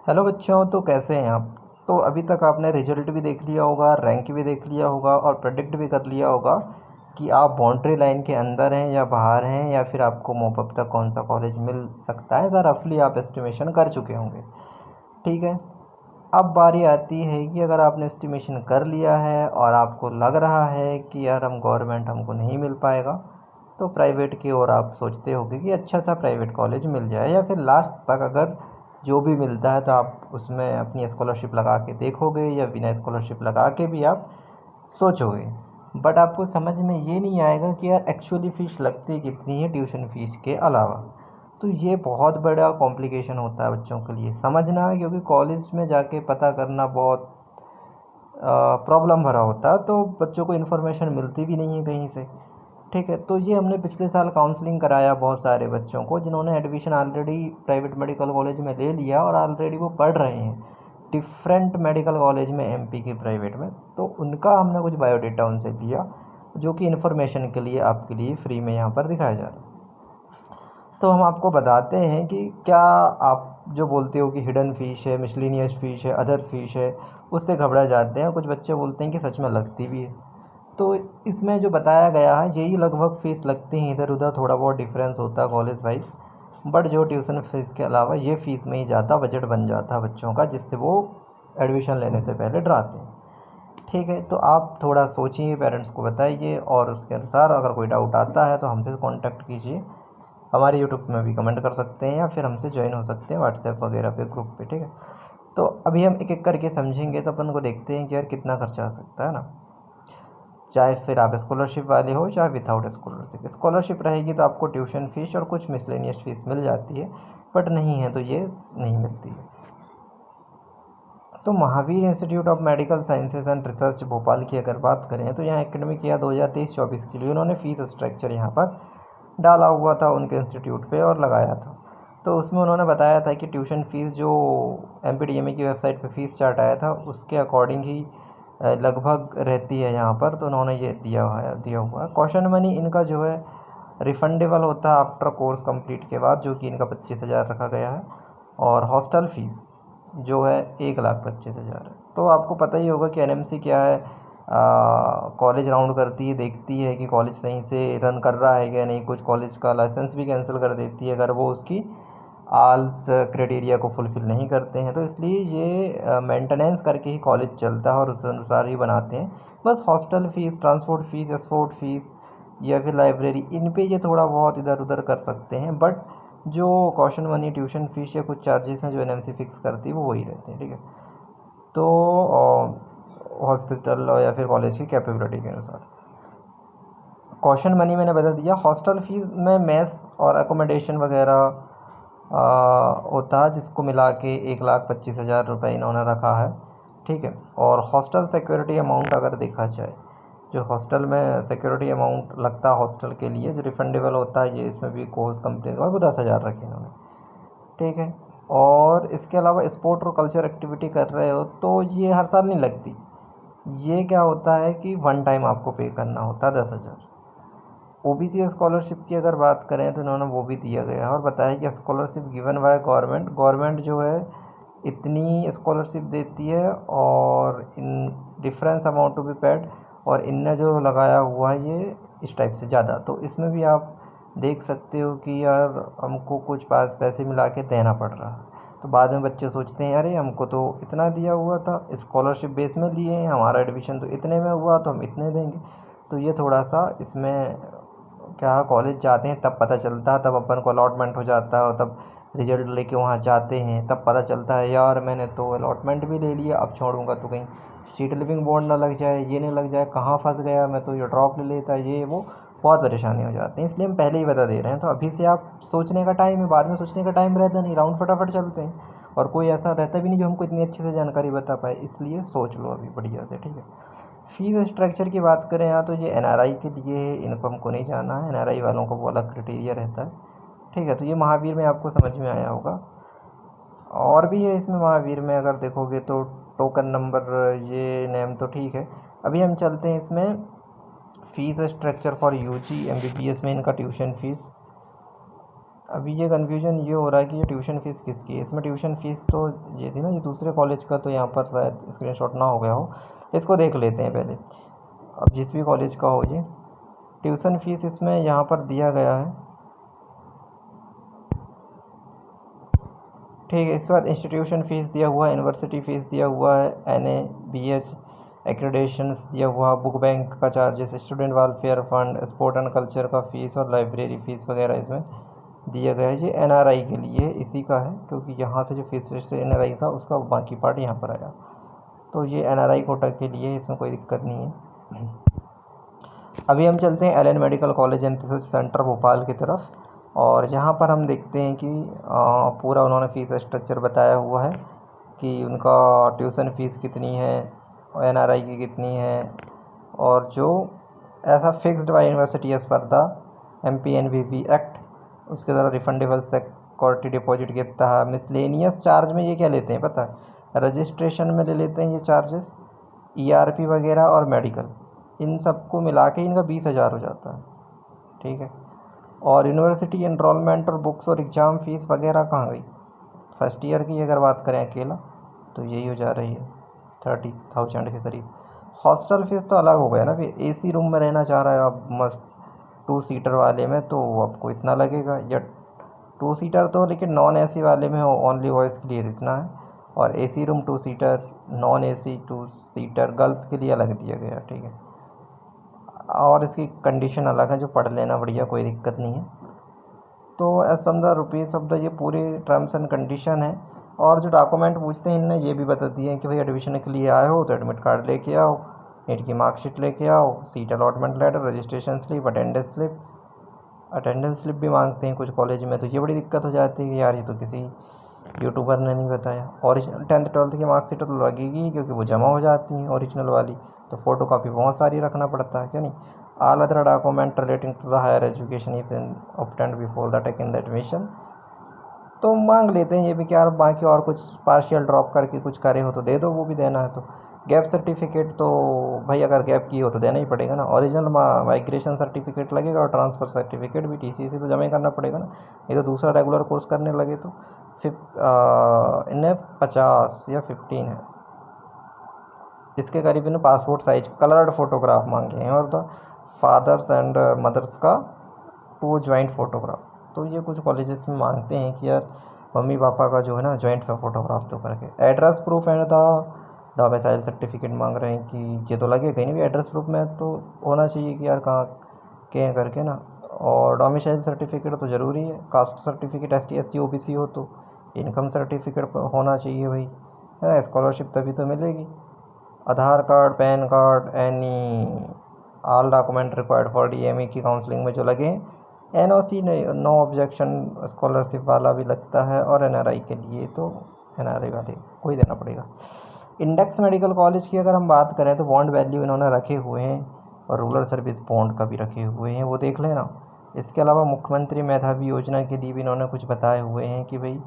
Hello बच्चों, तो कैसे हैं आप। तो अभी तक आपने रिजल्ट भी देख लिया होगा, रैंक भी देख लिया होगा और प्रेडिक्ट भी कर लिया होगा कि आप बाउंड्री लाइन के अंदर हैं या बाहर हैं, या फिर आपको मॉपअप तक कौन सा कॉलेज मिल सकता है, ऐसा रफली आप एस्टिमेशन कर चुके होंगे। ठीक है। अब बारी आती है कि अगर आपने एस्टिमेशन कर लिया है और आपको लग रहा है कि यार हम गवर्नमेंट हमको नहीं मिल पाएगा, तो प्राइवेट की ओर आप सोचते होगे कि अच्छा सा प्राइवेट कॉलेज मिल जाए, या फिर लास्ट तक अगर जो भी मिलता है तो आप उसमें अपनी स्कॉलरशिप लगा के देखोगे, या बिना स्कॉलरशिप लगा के भी आप सोचोगे। बट आपको समझ में ये नहीं आएगा कि यार एक्चुअली फ़ीस लगती कितनी है ट्यूशन फ़ीस के अलावा। तो ये बहुत बड़ा कॉम्प्लिकेशन होता है बच्चों के लिए समझना, क्योंकि कॉलेज में जाके पता करना बहुत प्रॉब्लम भरा होता है, तो बच्चों को इन्फॉर्मेशन मिलती भी नहीं है कहीं से। ठीक है। तो ये हमने पिछले साल काउंसलिंग कराया बहुत सारे बच्चों को जिन्होंने admission already private medical college में ले लिया और ऑलरेडी वो पढ़ रहे हैं डिफरेंट मेडिकल कॉलेज में, एमपी के प्राइवेट में। तो उनका हमने कुछ बायोडेटा उनसे लिया, जो कि इन्फॉर्मेशन के लिए आपके लिए फ्री में यहाँ पर दिखाया जा रहा है। तो हम आपको बताते हैं कि क्या आप जो बोलते हो कि हिडन फ़ीस है, मिसलेनियस फ़ीस है, अदर फ़ीस है, उससे घबरा जाते हैं। कुछ बच्चे बोलते हैं कि सच में लगती भी है। तो इसमें जो बताया गया है यही लगभग फ़ीस लगती हैं, इधर उधर थोड़ा बहुत डिफरेंस होता है कॉलेज वाइज। बट जो ट्यूशन फ़ीस के अलावा ये फ़ीस में ही ज़्यादा बजट बन जाता है बच्चों का, जिससे वो एडमिशन लेने से पहले डराते हैं। ठीक है। तो आप थोड़ा सोचिए, पेरेंट्स को बताइए, और उसके अनुसार अगर कोई डाउट आता है तो हमसे कांटेक्ट कीजिए। हमारे यूट्यूब में भी कमेंट कर सकते हैं, या फिर हमसे ज्वाइन हो सकते हैं व्हाट्सएप वगैरह पे, ग्रुप पे। ठीक है। तो अभी हम एक एक करके समझेंगे, तो अपन को देखते हैं कि यार कितना खर्चा आ सकता है ना। चाहे फिर आप स्कॉलरशिप वाले हो, चाहे विदाउट स्कॉलरशिप। स्कॉलरशिप रहेगी तो आपको ट्यूशन फीस और कुछ मिसलेनियस फीस मिल जाती है, बट नहीं है तो ये नहीं मिलती है। तो Mahavir institute of medical sciences and research Bhopal की अगर बात करें, तो यहाँ एकेडमिक ईयर 2023-24 के लिए उन्होंने फ़ीस स्ट्रक्चर यहाँ पर डाला हुआ था उनके इंस्टीट्यूट पे और लगाया था। तो उसमें उन्होंने बताया था कि ट्यूशन फ़ीस जो एमपीडीएमए की वेबसाइट पे फ़ीस चार्ट आया था उसके अकॉर्डिंग ही लगभग रहती है यहाँ पर। तो उन्होंने ये दिया हुआ है। कॉशन मनी इनका जो है रिफंडेबल होता है आफ्टर कोर्स कंप्लीट के बाद, जो कि इनका 25,000 रखा गया है। और हॉस्टल फीस जो है 1,25,000 है। तो आपको पता ही होगा कि एनएमसी क्या है। कॉलेज राउंड करती है, देखती है कि कॉलेज सही से रन कर रहा है या नहीं। कुछ कॉलेज का लाइसेंस भी कैंसिल कर देती है अगर वो उसकी आल्स क्राइटेरिया को फुलफ़िल नहीं करते हैं। तो इसलिए ये मेंटेनेंस करके ही कॉलेज चलता है और उस अनुसार ही बनाते हैं। बस hostel fees, transport fees, sport fees या फिर लाइब्रेरी, इन पे ये थोड़ा बहुत इधर उधर कर सकते हैं। बट जो कॉशन मनी, ट्यूशन फ़ीस या कुछ चार्जेस हैं जो एनएमसी फ़िक्स करती है वो वही रहते हैं। ठीक है। तो हॉस्पिटल या फिर कॉलेज की कैपेबिलिटी के अनुसार कॉशन मनी मैंने बता दिया। हॉस्टल फीस में मेस और अकोमोडेशन वगैरह होता है, जिसको मिला के 1,25,000 रुपये इन्होंने रखा है। ठीक है। और हॉस्टल सिक्योरिटी अमाउंट अगर देखा जाए, जो हॉस्टल में सिक्योरिटी अमाउंट लगता है हॉस्टल के लिए जो रिफंडेबल होता है, ये इसमें भी कोर्स कंप्लीट और वो 10,000 रखे इन्होंने। ठीक है। और इसके अलावा स्पोर्ट और कल्चर एक्टिविटी कर रहे हो तो ये हर साल नहीं लगती। ये क्या होता है कि वन टाइम आपको पे करना होता है 10,000। ओबीसी स्कॉलरशिप की अगर बात करें तो इन्होंने वो भी दिया गया है और बताया कि स्कॉलरशिप गिवन बाय गवर्नमेंट जो है इतनी स्कॉलरशिप देती है, और in difference amount to be paid, और इनने जो लगाया हुआ है ये इस टाइप से ज़्यादा। तो इसमें भी आप देख सकते हो कि यार हमको कुछ पास पैसे मिला के देना पड़ रहा है। तो बाद में बच्चे सोचते हैं अरे हमको तो इतना दिया हुआ था, स्कॉलरशिप बेस में लिए हैं, हमारा एडमिशन तो इतने में हुआ तो हम इतने देंगे। तो ये थोड़ा सा इसमें क्या, कॉलेज जाते हैं तब पता चलता है, तब अपन को अलॉटमेंट हो जाता है, और तब रिजल्ट लेके वहाँ जाते हैं तब पता चलता है यार मैंने तो अलॉटमेंट भी ले लिया, अब छोड़ूंगा तो कहीं सीट लिविंग बोर्ड ना लग जाए, ये नहीं लग जाए, कहाँ फंस गया, मैं तो ये ड्रॉप ले लेता, ये वो बहुत परेशानी हो जाती है। इसलिए हम पहले ही बता दे रहे हैं। तो अभी से आप सोचने का टाइम है, बाद में सोचने का टाइम रहता नहीं, राउंड फटाफट चलते हैं, और कोई ऐसा रहता भी नहीं जो हमको इतनी अच्छे से जानकारी बता पाए। इसलिए सोच लो अभी बढ़िया से। ठीक है। फीस स्ट्रक्चर की बात करें यहाँ, तो ये एनआरआई के लिए है, इनको हमको नहीं जाना है। एनआरआई वालों को वो अलग क्राइटेरिया रहता है। ठीक है। तो ये महावीर में आपको समझ में आया होगा। और भी है इसमें महावीर में अगर देखोगे तो टोकन नंबर, ये नेम तो ठीक है। अभी हम चलते हैं इसमें fees structure for UG MBBS में इनका ट्यूशन फ़ीस अभी ये कन्फ्यूजन ये हो रहा है कि ये ट्यूशन फ़ीस किसकी है। इसमें ट्यूशन फ़ीस तो ये थी ना, ये दूसरे कॉलेज का, तो यहाँ पर शायद स्क्रीनशॉट ना हो गया हो। इसको देख लेते हैं पहले। अब जिस भी कॉलेज का हो ये ट्यूशन फ़ीस इसमें यहाँ पर दिया गया है, ठीक है। इसके बाद इंस्टीट्यूशन फ़ीस दिया हुआ है, यूनिवर्सिटी फ़ीस दिया हुआ है, NABH एक्रेडिटेशंस दिया हुआ, बुक बैंक का charges, student welfare fund, sport and culture का फ़ीस और लाइब्रेरी फ़ीस वगैरह इसमें दिया गया है। ये NRI के लिए इसी का है, क्योंकि यहाँ से जो फीस रजिस्टर NRI था उसका बाकी पार्ट यहाँ पर आया, तो ये NRI कोटा के लिए, इसमें कोई दिक्कत नहीं है। अभी हम चलते हैं LN medical college and research centre Bhopal की तरफ, और यहाँ पर हम देखते हैं कि पूरा उन्होंने फ़ीस स्ट्रक्चर बताया हुआ है कि उनका ट्यूशन फ़ीस कितनी है, NRI की कितनी है, और जो ऐसा fixed by university as per the MPNVB act, उसके द्वारा रिफंडेबल सिक्योरिटी डिपॉजिट कितना है। मिसलेनियस चार्ज में ये क्या लेते हैं पता है, रजिस्ट्रेशन में ले लेते हैं ये चार्जेस, ERP वगैरह और मेडिकल, इन सबको मिला के इनका 20,000 हो जाता है, ठीक है। और यूनिवर्सिटी एनरोलमेंट और बुक्स और एग्ज़ाम फ़ीस वगैरह कहाँ गई। फर्स्ट ईयर की अगर बात करें अकेला तो यही हो जा रही है 30,000 के करीब। हॉस्टल फीस तो अलग हो गया ना, फिर AC रूम में रहना चाह रहा है आप मस्त 2 सीटर वाले में, तो आपको इतना लगेगा, या 2 सीटर तो, लेकिन नॉन AC वाले में ओनली बॉयज़ के लिए इतना है, और AC room 2 seater, non AC 2 seater girls के लिए अलग दिया गया, ठीक है। और इसकी कंडीशन अलग है, जो पढ़ लेना बढ़िया, कोई दिक्कत नहीं है। तो as some the rupees of the, ये पूरे टर्म्स एंड कंडीशन है। और जो डॉक्यूमेंट पूछते हैं इनने ये भी बता दिए हैं कि भाई एडमिशन के लिए आए हो तो एडमिट कार्ड लेके आओ, नीट की मार्कशीट लेके आओ, seat allotment letter, registration slip, attendance slip भी मांगते हैं कुछ कॉलेज में, तो ये बड़ी दिक्कत हो जाती है कि यार ये तो किसी यूट्यूबर ने नहीं बताया। ओरिजिनल 10th 12th की मार्कशीट तो लगेगी, क्योंकि वो जमा हो जाती हैं ओरिजिनल वाली, तो फ़ोटो कापी बहुत सारी रखना पड़ता है, क्या नहीं। All other document relating to the higher education if obtained before the taking the admission, तो मांग लेते हैं ये भी, क्या बाकी और कुछ पार्शियल ड्रॉप करके कुछ करे हो तो दे दो, वो भी देना है तो। गैप सर्टिफिकेट तो भाई अगर गैप की हो तो देना ही पड़ेगा ना। ओरिजिनल माइग्रेशन सर्टिफिकेट लगेगा, और ट्रांसफ़र सर्टिफिकेट भी TC से तो जमा ही करना पड़ेगा ना, ये तो दूसरा रेगुलर कोर्स करने लगे तो। फिर इन्हें 50 या 15 है, इसके करीब इन्हें पासपोर्ट साइज कलर्ड फोटोग्राफ मांगे हैं, और द फादर्स एंड मदर्स का 2 जॉइंट फ़ोटोग्राफ। तो ये कुछ कॉलेजेस में मांगते हैं कि यार मम्मी पापा का जो है ना जॉइंट में फ़ोटोग्राफ तो करके। Address proof and the domicile certificate मांग रहे हैं कि ये तो लगे कहीं नहीं भी, एड्रेस प्रूफ में तो होना चाहिए कि यार कहाँ के हैं करके ना। और डोमिसाइल सर्टिफिकेट तो ज़रूरी है, caste certificate ST SC OBC हो तो इनकम सर्टिफिकेट होना चाहिए भाई, है ना, स्कॉलरशिप तभी तो मिलेगी। Aadhaar card, PAN card, any all document required for DME की काउंसलिंग में जो लगे। NOC नो ऑब्जेक्शन स्कॉलरशिप वाला भी लगता है, और NRI के लिए तो NRI वाले को ही देना पड़ेगा। इंडेक्स मेडिकल कॉलेज की अगर हम बात करें तो बॉन्ड वैल्यू इन्होंने रखे हुए हैं, और रूरल सर्विस बॉन्ड का भी रखे हुए हैं, वो देख लेना। इसके अलावा मुख्यमंत्री मेधावी योजना के लिए भी इन्होंने कुछ बताए हुए हैं कि भाई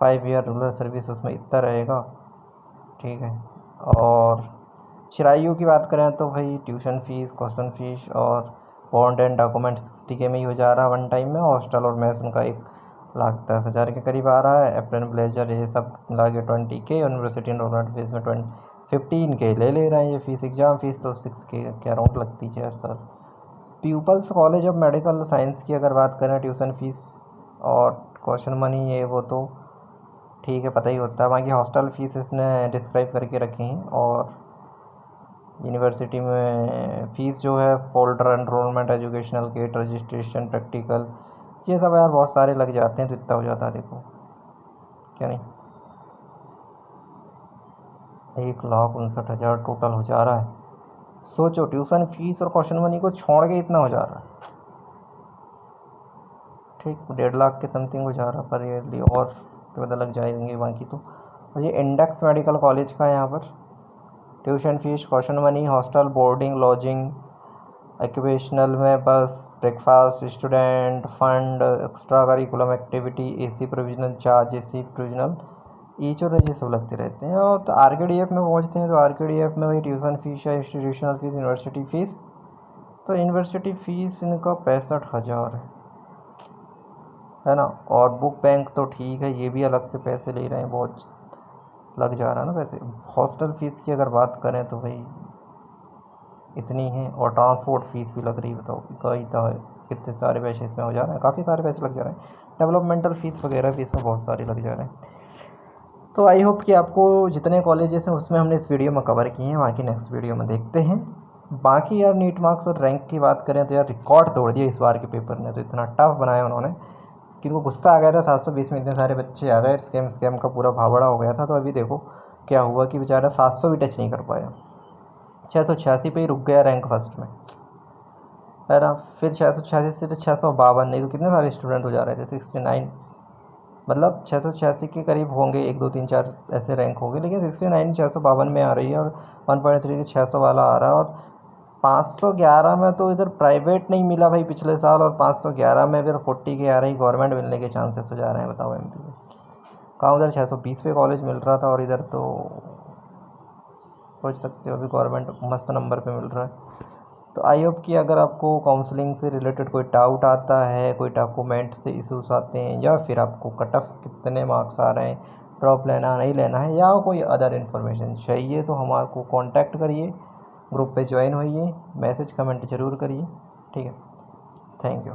5 ईयर रूरल सर्विस उसमें इतना रहेगा, ठीक है। और चिराइयों की बात करें तो भाई ट्यूशन फ़ीस, क्वेश्चन फ़ीस और बॉन्ड एंड डॉक्यूमेंट 60K में ही हो जा रहा है वन टाइम में। हॉस्टल और मेस उनका 1,10,000 के करीब आ रहा है। एप्रन ब्लेजर ये सब मिला के 20K। यूनिवर्सिटी एनरोलमेंट फीस में 15K ले रहे हैं ये फ़ीस। एग्ज़ाम फ़ीस तो 6K के अराउंड लगती है हर साल। Peoples college of medical science की अगर बात करें, ट्यूशन फ़ीस और क्वेश्चन मनी ये वो तो ठीक है, पता ही होता है। बाकी हॉस्टल फ़ीस इसने डिस्क्राइब करके रखी हैं, और यूनिवर्सिटी में फ़ीस जो है folder, enrolment, educational kit, registration, practical, ये सब यार बहुत सारे लग जाते हैं, तो इतना हो जाता है देखो, क्या नहीं। 1,59,000 टोटल हो जा रहा है। सोचो ट्यूशन फ़ीस और क्वेश्चन मनी को छोड़ के इतना हो जा रहा है, ठीक 1.5 लाख के समथिंग हो जा रहा है पर ईयरली, और तो पता लग जाएंगे बाकी तो। और ये इंडेक्स मेडिकल कॉलेज का है, यहाँ पर tuition fees, question money, hostel, boarding, lodging, educational में बस, breakfast, student fund, extra curriculum activity, AC provisional charge, AC provisional each और ये सब लगते रहते हैं। और तो RKDF में पहुँचते हैं तो RKDF में वही ट्यूशन फ़ीस है, इंस्टीट्यूशनल फ़ीस, यूनिवर्सिटी फ़ीस। तो यूनिवर्सिटी फ़ीस इनका 65,000 है, है ना। और बुक बैंक तो ठीक है, ये भी अलग से पैसे ले रहे हैं, बहुत लग जा रहा है ना पैसे। हॉस्टल फीस की अगर बात करें तो भाई इतनी है, और ट्रांसपोर्ट फीस भी लग रही है, बताओ कई तो कितने सारे पैसे इसमें हो जा रहे हैं, काफ़ी सारे पैसे लग जा रहे हैं। डेवलपमेंटल फ़ीस वगैरह भी इसमें बहुत सारे लग जा रहे हैं। तो आई होप कि आपको जितने कॉलेजेस हैं उसमें हमने इस वीडियो में कवर किए हैं, बाकी नेक्स्ट वीडियो में देखते हैं। बाकी यार नीट मार्क्स और रैंक की बात करें तो यार रिकॉर्ड तोड़ दिया इस बार के पेपर ने, तो इतना टफ बनाया उन्होंने कि उनको गुस्सा आ गया था। 720 में इतने सारे बच्चे आ गए, स्कैम स्कैम का पूरा भावड़ा हो गया था। तो अभी देखो क्या हुआ कि बेचारा 700 भी टच नहीं कर पाया, 686 पे ही रुक गया रैंक फर्स्ट में, है ना। फिर 686 से 652, नहीं तो कितने सारे स्टूडेंट हो जा रहे थे, 69, मतलब 686 के करीब होंगे, 1 2 3 4 ऐसे रैंक होंगे, लेकिन 69 652 में आ रही है, और 1.3 के 600 वाला आ रहा है। और 511 में तो इधर प्राइवेट नहीं मिला भाई पिछले साल, और 511 में फिर 40 के आ रही गवर्नमेंट मिलने के चांसेस हो जा रहे हैं, बताओ एमपी में। कहाँ उधर 620 पे कॉलेज मिल रहा था, और इधर तो सोच सकते हो अभी गवर्नमेंट मस्त नंबर पे मिल रहा है। तो आई होप कि अगर आपको काउंसलिंग से रिलेटेड कोई डाउट आता है, कोई डॉक्यूमेंट से इशूज़ आते हैं, या फिर आपको कट ऑफ कितने मार्क्स आ रहे हैं, ड्रॉप लेना नहीं लेना है, या कोई अदर इन्फॉर्मेशन चाहिए, तो हमारे को कांटेक्ट करिए, ग्रुप पे ज्वाइन होइए, मैसेज कमेंट ज़रूर करिए। ठीक है, थैंक यू।